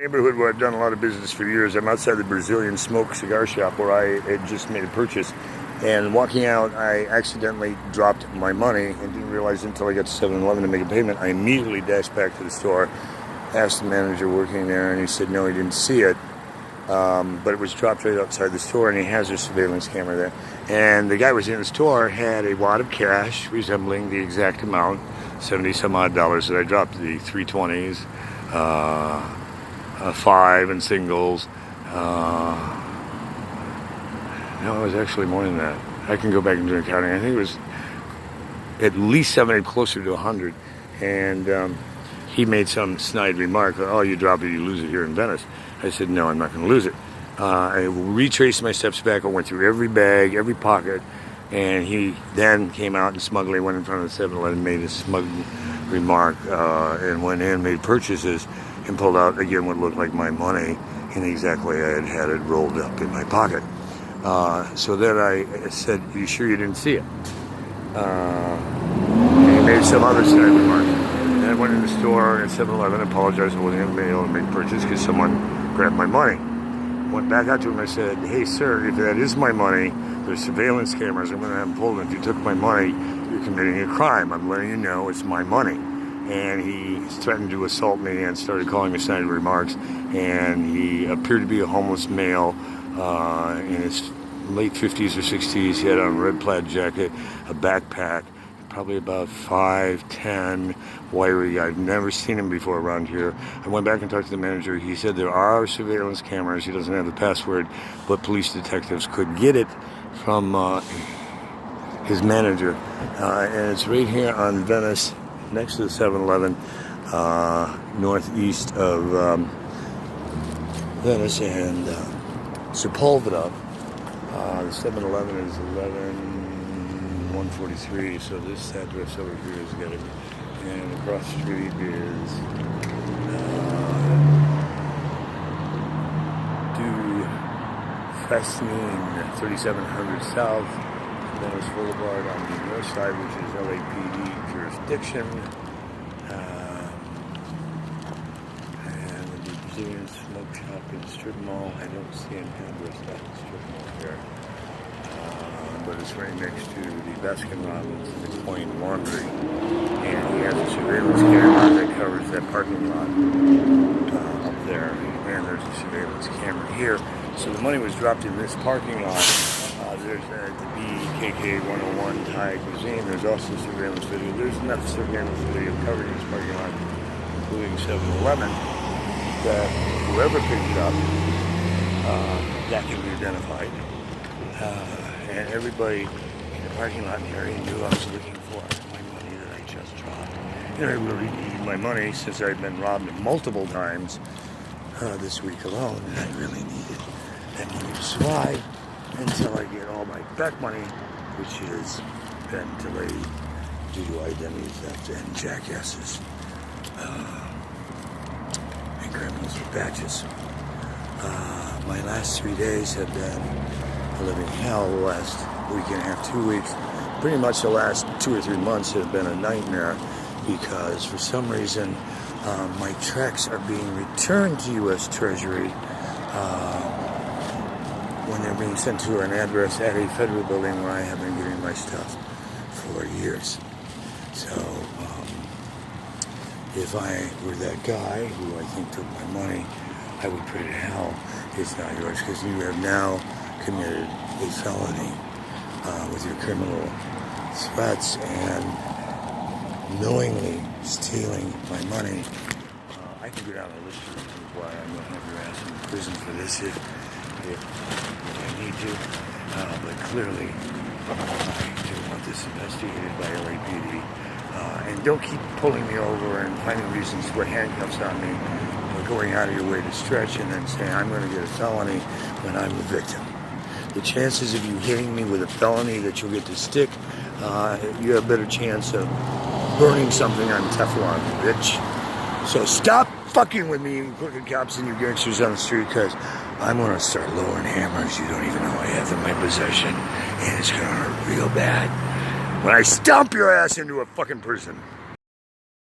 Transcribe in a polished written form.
Neighborhood where I've done a lot of business for years. I'm outside the Brazilian Smoke cigar shop where I had just made a purchase, and walking out I accidentally dropped my money and didn't realize until I got to 7-Eleven to make a payment. I immediately dashed back to the store, asked the manager working there, and he said no, he didn't see it, but it was dropped right outside the store, and he has a surveillance camera there. And the guy was in the store, had a wad of cash resembling the exact amount, 70 some odd dollars that I dropped, the 320s, 5 and singles. No, it was actually more than that. I can go back and do the counting. I think it was at least 70, closer to 100. And he made some snide remark, oh, you drop it, you lose it here in Venice. I said, no, I'm not going to lose it. I retraced my steps back. I went through every bag, every pocket, and he then came out and smugly went in front of the 7-Eleven, made a smug remark, and went in, made purchases, and pulled out again what looked like my money in the exact way I had it rolled up in my pocket. So then I said, you sure you didn't see it? And he made some other snide remark. And I went in the store at 7-Eleven, apologized, I wasn't going to be able to make a purchase because someone grabbed my money. Went back out to him and I said, hey sir, if that is my money, there's surveillance cameras, I'm going to have them pulled. If you took my money, you're committing a crime. I'm letting you know it's my money. And he threatened to assault me and started calling me snide remarks. And he appeared to be a homeless male in his late 50s or 60s. He had on a red plaid jacket, a backpack, probably about 5'10", wiry. I've never seen him before around here. I went back and talked to the manager. He said there are surveillance cameras. He doesn't have the password, but police detectives could get it from his manager. And it's right here on Venice, next to the 7-Eleven, northeast of Venice and Sepulveda. The 7-Eleven is 14143, so this address over here is got it. And across the street is Du Fresnel, 3700 South, Venice Boulevard on the north side, which is LAPD jurisdiction. And the Brazilian Smoke Shop and Strip Mall. I don't see an address at the strip mall here. But it's right next to the Baskin-Robbins and the Coin Laundry. And he has a surveillance camera that covers that parking lot up there. And there's a surveillance camera here. So the money was dropped in this parking lot. There's the BKK 101 Thai cuisine. There's also surveillance video. There's enough surveillance video covering this parking lot, including 7-Eleven, that whoever picked it up, that can be identified. And everybody in the parking lot in the area knew I was looking for my money that I just dropped. And I really needed my money since I'd been robbed multiple times this week alone, and I really needed that money to survive until I get all my back money, which has been delayed due to identity theft and jackasses and criminals with badges. My last 3 days have been a living hell. The last week and a half, 2 weeks, pretty much the last 2 or 3 months have been a nightmare because for some reason my checks are being returned to U.S. Treasury when they're being sent to an address at a federal building where I have been getting my stuff for years. So if I were that guy who I think took my money, I would pray to hell it's not yours, because you have now committed a felony with your criminal threats and knowingly stealing my money. I can go down a list of reasons why I'm going to have your ass in prison for this if I need to, but clearly I do want this investigated by LAPD. And don't keep pulling me over and finding reasons to put handcuffs on me, or going out of your way to stretch and then saying I'm going to get a felony when I'm the victim. The chances of you hitting me with a felony that you'll get to stick, you have a better chance of burning something on Teflon, bitch. So stop fucking with me, you crooked cops and you gangsters on the street, because I'm going to start lowering hammers you don't even know I have in my possession, and it's going to hurt real bad when I stomp your ass into a fucking prison.